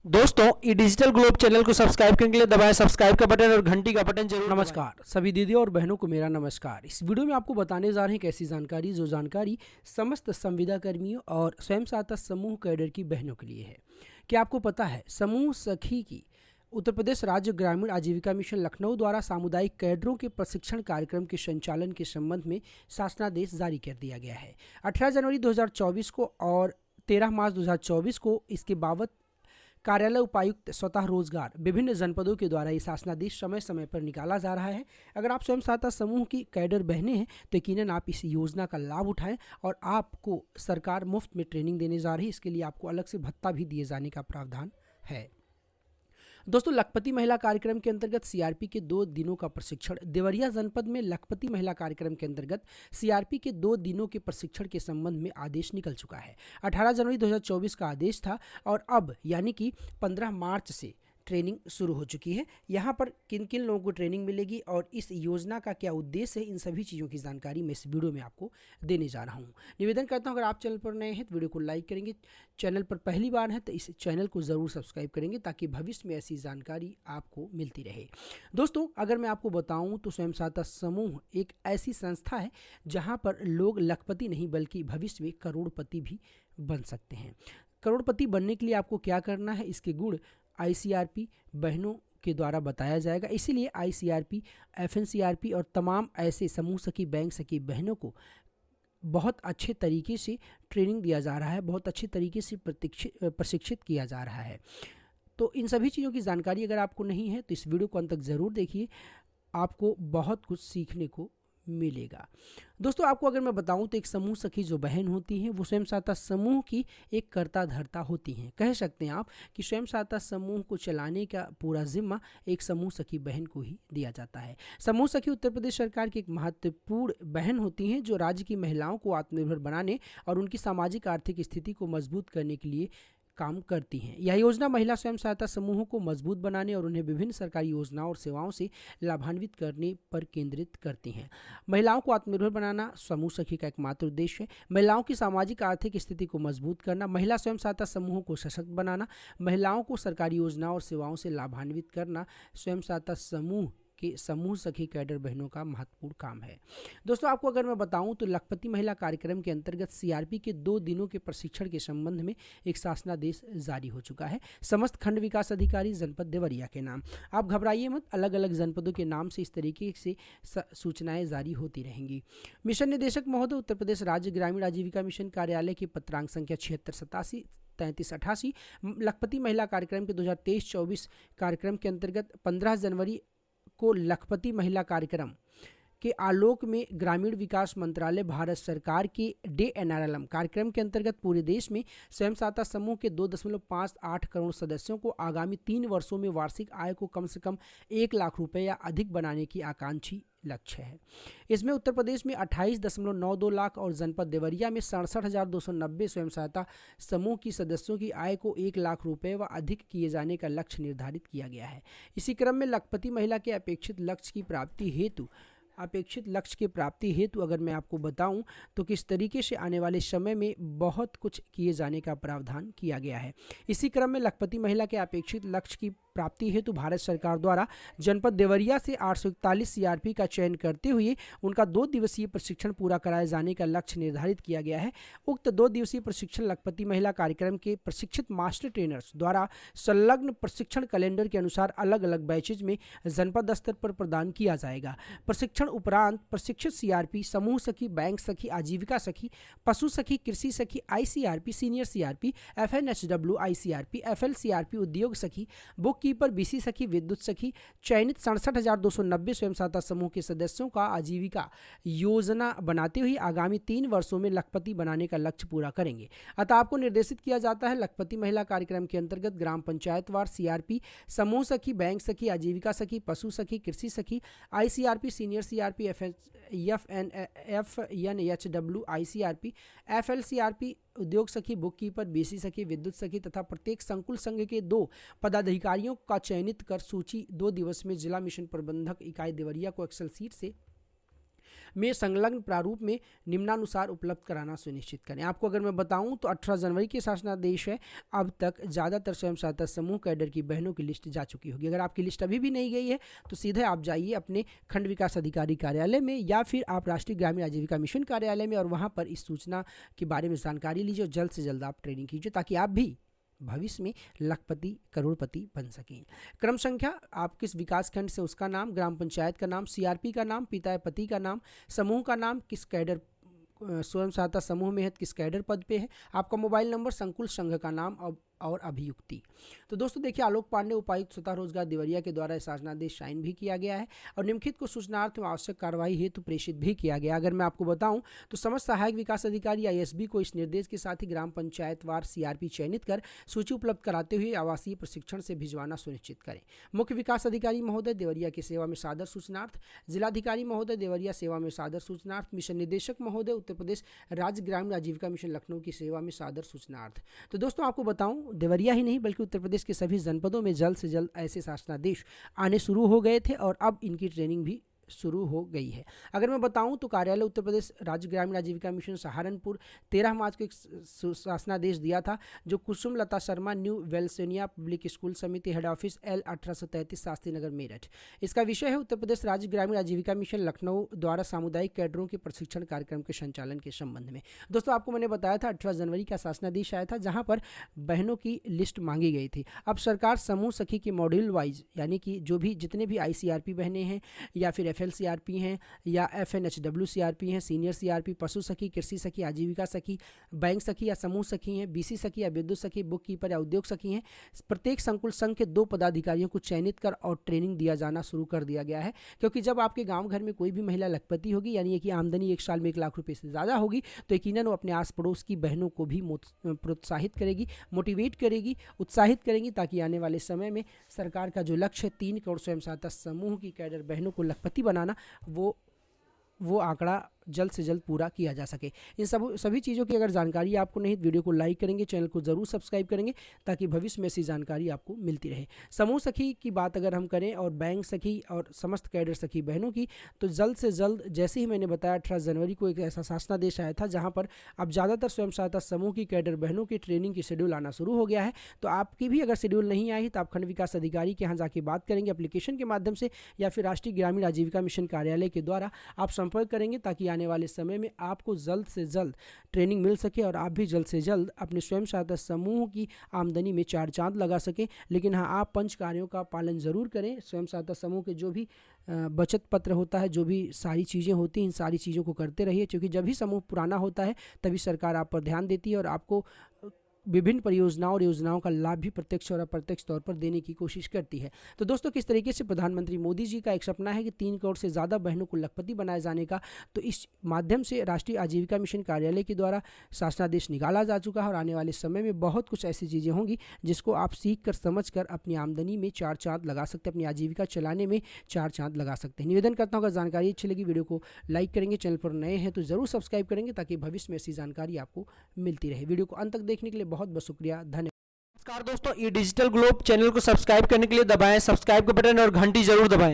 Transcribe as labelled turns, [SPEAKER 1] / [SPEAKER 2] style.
[SPEAKER 1] दोस्तों ई digital globe channel को subscribe करने के लिए दबाएं सब्सक्राइब का बटन और घंटी का बटन जरूर।
[SPEAKER 2] नमस्कार सभी दीदियों और बहनों को मेरा नमस्कार। इस वीडियो में आपको बताने जा रहे हैं एक ऐसी जानकारी जो जानकारी समस्त संविदा कर्मियों और स्वयं सहायता समूह कैडर की बहनों के लिए है। क्या आपको पता है समूह सखी की उत्तर प्रदेश राज्य ग्रामीण आजीविका मिशन लखनऊ द्वारा सामुदायिक कैडरों के प्रशिक्षण कार्यक्रम के संचालन के संबंध में शासनादेश जारी कर दिया गया है। 18 जनवरी 2024 को और 13 मार्च 2024 को इसके बाबत कार्यालय उपायुक्त स्वतः रोजगार विभिन्न जनपदों के द्वारा ये शासनादेश समय समय पर निकाला जा रहा है। अगर आप स्वयं सहायता समूह की कैडर बहनें हैं तो यकीनन आप इस योजना का लाभ उठाएं और आपको सरकार मुफ्त में ट्रेनिंग देने जा रही है। इसके लिए आपको अलग से भत्ता भी दिए जाने का प्रावधान है। दोस्तों, लखपति महिला कार्यक्रम के अंतर्गत सीआरपी के 2 दिनों का प्रशिक्षण। देवरिया जनपद में लखपति महिला कार्यक्रम के अंतर्गत सीआरपी के 2 दिनों के प्रशिक्षण के संबंध में आदेश निकल चुका है। 18 जनवरी 2024 का आदेश था और अब यानी कि 15 मार्च से ट्रेनिंग शुरू हो चुकी है। यहाँ पर किन किन लोगों को ट्रेनिंग मिलेगी और इस योजना का क्या उद्देश्य है, इन सभी चीज़ों की जानकारी मैं इस वीडियो में आपको देने जा रहा हूँ। निवेदन करता हूँ, अगर आप चैनल पर नए हैं तो वीडियो को लाइक करेंगे, चैनल पर पहली बार है तो इस चैनल को ज़रूर सब्सक्राइब करेंगे ताकि भविष्य में ऐसी जानकारी आपको मिलती रहे। दोस्तों, अगर मैं आपको बताऊँ तो स्वयं सहायता समूह एक ऐसी संस्था है जहाँ पर लोग लखपति नहीं बल्कि भविष्य में करोड़पति भी बन सकते हैं। करोड़पति बनने के लिए आपको क्या करना है, इसके गुण आईसीआरपी बहनों के द्वारा बताया जाएगा। इसीलिए आईसीआरपी, एफएनसीआरपी और तमाम ऐसे समूह सखी, बैंक सखी बहनों को बहुत अच्छे तरीके से ट्रेनिंग दिया जा रहा है, बहुत अच्छे तरीके से प्रशिक्षित किया जा रहा है। तो इन सभी चीज़ों की जानकारी अगर आपको नहीं है तो इस वीडियो को अंत तक ज़रूर देखिए, आपको बहुत कुछ सीखने को मिलेगा। दोस्तों, आपको अगर मैं बताऊं तो एक समूह सखी जो बहन होती हैं वो स्वयं सहायता समूह की एक कर्ता धर्ता होती हैं। कह सकते हैं आप कि स्वयं सहायता समूह को चलाने का पूरा जिम्मा एक समूह सखी बहन को ही दिया जाता है। समूह सखी उत्तर प्रदेश सरकार की एक महत्वपूर्ण बहन होती हैं जो राज्य की महिलाओं को आत्मनिर्भर बनाने और उनकी सामाजिक आर्थिक स्थिति को मजबूत करने के लिए काम करती हैं। यह योजना महिला स्वयं सहायता समूहों को मजबूत बनाने और उन्हें विभिन्न सरकारी योजनाओं और सेवाओं से लाभान्वित करने पर केंद्रित करती हैं। महिलाओं को आत्मनिर्भर बनाना समूह सखी का एकमात्र उद्देश्य है। महिलाओं की सामाजिक आर्थिक स्थिति को मजबूत करना, महिला स्वयं सहायता समूहों को सशक्त बनाना, महिलाओं को सरकारी योजनाओं और सेवाओं से लाभान्वित करना स्वयं सहायता समूह कि समूह सखी कैडर बहनों का महत्वपूर्ण काम है। दोस्तों, आपको अगर मैं बताऊं तो लखपति महिला कार्यक्रम के अंतर्गत सीआरपी के 2 दिनों के प्रशिक्षण के संबंध में एक शासनादेश जारी हो चुका है। समस्त खंड विकास अधिकारी जनपद देवरिया के नाम। आप घबराइए मत, अलग अलग जनपदों के नाम से इस तरीके से सूचनाएं जारी होती रहेंगी। मिशन निदेशक महोदय, उत्तर प्रदेश राज्य ग्रामीण आजीविका मिशन कार्यालय की पत्रांक संख्या 7687 3388। लखपति महिला कार्यक्रम के 2023-24 कार्यक्रम के अंतर्गत 15 जनवरी को लखपति महिला कार्यक्रम के आलोक में ग्रामीण विकास मंत्रालय भारत सरकार के DNRLM कार्यक्रम के अंतर्गत पूरे देश में स्वयं सहायता समूह के 2.58 करोड़ सदस्यों को आगामी 3 वर्षों में वार्षिक आय को कम से कम 1 लाख रुपए या अधिक बनाने की आकांक्षी लक्ष्य है। इसमें उत्तर प्रदेश में 28.92 लाख और जनपद देवरिया में 67,290 स्वयं सहायता समूह की सदस्यों की आय को 1 लाख रुपए व अधिक किए जाने का लक्ष्य निर्धारित किया गया है। इसी क्रम में लखपति महिला के अपेक्षित लक्ष्य की प्राप्ति हेतु अगर मैं आपको बताऊं तो किस तरीके से आने वाले समय में बहुत कुछ किए जाने का प्रावधान किया गया है। इसी क्रम में लखपति महिला के अपेक्षित लक्ष्य की प्राप्ति हेतु भारत सरकार द्वारा जनपद देवरिया से 841 सीआरपी का चयन करते हुए उनका 2 दिवसीय प्रशिक्षण पूरा कराए जाने का लक्ष्य निर्धारित किया गया है। उक्त 2 दिवसीय प्रशिक्षण लखपति महिला कार्यक्रम के प्रशिक्षित मास्टर ट्रेनर्स द्वारा संलग्न प्रशिक्षण कैलेंडर के अनुसार अलग अलग बैचेज में जनपद स्तर पर प्रदान किया जाएगा। प्रशिक्षण उपरांत प्रशिक्षित सीआरपी, समूह सखी, बैंक सखी, आजीविका सखी, पशु सखी, कृषि सखी, आईसीआरपी, सीनियर सीआरपी, एफएनएचडब्ल्यू आईसीआरपी, एफएलसीआरपी, उद्योग सखी, बुक कीपर, बीसी सखी, विद्युत सखी, चयनित 67,290 स्वयं सहायता समूह के सदस्यों का आजीविका योजना बनाते हुए आगामी 3 वर्षों में लखपति बनाने का लक्ष्य पूरा करेंगे। अतः आपको निर्देशित किया जाता है लखपति महिला कार्यक्रम के अंतर्गत ग्राम पंचायतवार सीआरपी, समूह सखी, बैंक सखी, आजीविका सखी, पशु सखी, कृषि सखी, आईसीआरपी, सीनियर सीआरपी, एफएनएचडब्ल्यू आईसीआरपी, एफएलसीआरपी, उद्योग सखी, बुक कीपर, बीसी सखी, विद्युत सखी तथा प्रत्येक संकुल संघ के 2 पदाधिकारियों का चयनित कर सूची 2 दिवस में जिला मिशन प्रबंधक इकाई देवरिया को एक्सेल सीट से में संलग्न प्रारूप में निम्नानुसार उपलब्ध कराना सुनिश्चित करें। आपको अगर मैं बताऊं तो 18 जनवरी के शासनादेश है, अब तक ज़्यादातर स्वयं सहायता समूह कैडर की बहनों की लिस्ट जा चुकी होगी। अगर आपकी लिस्ट अभी भी नहीं गई है तो सीधे आप जाइए अपने खंड विकास अधिकारी कार्यालय में या फिर आप राष्ट्रीय ग्रामीण आजीविका मिशन कार्यालय में और वहां पर इस सूचना के बारे में जानकारी लीजिए और जल्द से जल्द आप ट्रेनिंग कीजिए ताकि आप भी भविष्य में लाखपति करोड़पति बन सकें। क्रम संख्या, आप किस विकास खंड से उसका नाम, ग्राम पंचायत का नाम, सीआरपी का नाम, पिता या पति का नाम, समूह का नाम, किस कैडर स्वयं सहायता समूह में है, किस कैडर पद पे है, आपका मोबाइल नंबर, संकुल संघ का नाम और अभियुक्ति। तो दोस्तों देखिए, आलोक पांडे उपायुक्त स्वतः रोजगार देवरिया के द्वारा शासनादेश साइन भी किया गया है और निम्नलिखित को सूचनार्थ में आवश्यक कार्रवाई हेतु प्रेषित भी किया गया। अगर मैं आपको बताऊं तो समस्त सहायक विकास अधिकारी आईएसबी को इस निर्देश के साथ ही ग्राम पंचायत वार सीआरपी चयनित कर सूची उपलब्ध कराते हुए आवासीय प्रशिक्षण से भिजवाना सुनिश्चित करें। मुख्य विकास अधिकारी महोदय देवरिया की सेवा में सादर सूचनार्थ, जिलाधिकारी महोदय देवरिया सेवा में सादर सूचनार्थ, मिशन निदेशक महोदय उत्तर प्रदेश राज्य ग्रामीण आजीविका मिशन लखनऊ की सेवा में सादर सूचनार्थ। तो दोस्तों आपको बताऊं, देवरिया ही नहीं बल्कि उत्तर प्रदेश के सभी जनपदों में जल्द से जल्द ऐसे शासनादेश आने शुरू हो गए थे और अब इनकी ट्रेनिंग भी शुरू हो गई है। अगर मैं बताऊं तो कार्यालय उत्तर प्रदेश राज्य ग्रामीण आजीविका मिशन सहारनपुर 13 मार्च को एक शासनादेश दिया था जो कुसुम लता शर्मा न्यू वेलसेनिया पब्लिक स्कूल समिति head office L 1833 Shastri Nagar Meerut. इसका विषय है उत्तर प्रदेश राज्य ग्रामीण आजीविका मिशन लखनऊ द्वारा सामुदायिक कैडरों के प्रशिक्षण कार्यक्रम के संचालन के संबंध में। दोस्तों आपको मैंने बताया था 18 जनवरी का शासनादेश आया था जहाँ पर बहनों की लिस्ट मांगी गई थी। अब सरकार समूह सखी के मॉड्यूल वाइज यानी कि जो भी जितने भी ICRP बहनें हैं या फिर FLCRP हैं या FNHW CRP हैं, सीनियर CRP, पशु सखी, कृषि सखी, आजीविका सखी, बैंक सखी या समूह सखी हैं, BC सखी या विद्युत सखी, बुक कीपर या उद्योग सखी हैं, प्रत्येक संकुल संघ के 2 पदाधिकारियों को चयनित कर और ट्रेनिंग दिया जाना शुरू कर दिया गया है। क्योंकि जब आपके गाँव घर में कोई भी महिला लखपति होगी यानी कि आमदनी 1 साल में 1 लाख रुपये से ज़्यादा होगी तो यकीनन वो अपने आस पड़ोस की बहनों को भी प्रोत्साहित करेगी, मोटिवेट करेगी, उत्साहित करेंगी ताकि आने वाले समय में सरकार का जो लक्ष्य है 3 करोड़ स्वयं सहायता समूह की कैडर बहनों को लखपति बनाना वो आंकड़ा जल्द से जल्द पूरा किया जा सके। इन सभी चीज़ों की अगर जानकारी आपको नहीं तो वीडियो को लाइक करेंगे, चैनल को ज़रूर सब्सक्राइब करेंगे ताकि भविष्य में ऐसी जानकारी आपको मिलती रहे। समूह सखी की बात अगर हम करें और बैंक सखी और समस्त कैडर सखी बहनों की तो जल्द से जल्द जैसे ही मैंने बताया 18 जनवरी को एक ऐसा शासनादेश आया था जहाँ पर अब ज़्यादातर स्वयं सहायता समूह की कैडर बहनों की ट्रेनिंग की शेड्यूल आना शुरू हो गया है। तो आपकी भी अगर शेड्यूल नहीं आई तो आप खंड विकास अधिकारी के यहाँ जाके बात करेंगे एप्लीकेशन के माध्यम से या फिर राष्ट्रीय ग्रामीण आजीविका मिशन कार्यालय के द्वारा आप संपर्क करेंगे ताकि आने वाले समय में आपको जल्द से जल्द ट्रेनिंग मिल सके और आप भी जल्द से जल्द अपने स्वयं सहायता समूह की आमदनी में 4 चांद लगा सकें। लेकिन हाँ, आप पंच कार्यों का पालन ज़रूर करें। स्वयं सहायता समूह के जो भी बचत पत्र होता है, जो भी सारी चीज़ें होती हैं, इन सारी चीज़ों को करते रहिए क्योंकि जब भी समूह पुराना होता है तभी सरकार आप पर ध्यान देती है और आपको विभिन्न परियोजनाओं और योजनाओं का लाभ भी प्रत्यक्ष और अप्रत्यक्ष तौर पर देने की कोशिश करती है। तो दोस्तों किस तरीके से प्रधानमंत्री मोदी जी का एक सपना है कि 3 करोड़ से ज़्यादा बहनों को लखपति बनाए जाने का, तो इस माध्यम से राष्ट्रीय आजीविका मिशन कार्यालय के द्वारा शासनादेश निकाला जा चुका है और आने वाले समय में बहुत कुछ ऐसी चीज़ें होंगी जिसको आप सीख कर समझ कर अपनी आमदनी में 4 चांद लगा सकते हैं, अपनी आजीविका चलाने में 4 चांद लगा सकते हैं। निवेदन करता हूँ अगर जानकारी अच्छी लगी वीडियो को लाइक करेंगे, चैनल पर नए हैं तो ज़रूर सब्सक्राइब करेंगे ताकि भविष्य में ऐसी जानकारी आपको मिलती रहे। वीडियो को अंत तक देखने के लिए बहुत बहुत शुक्रिया, धन्यवाद।
[SPEAKER 1] नमस्कार दोस्तों, ये डिजिटल ग्लोब चैनल को सब्सक्राइब करने के लिए दबाएं सब्सक्राइब का बटन और घंटी जरूर दबाएं।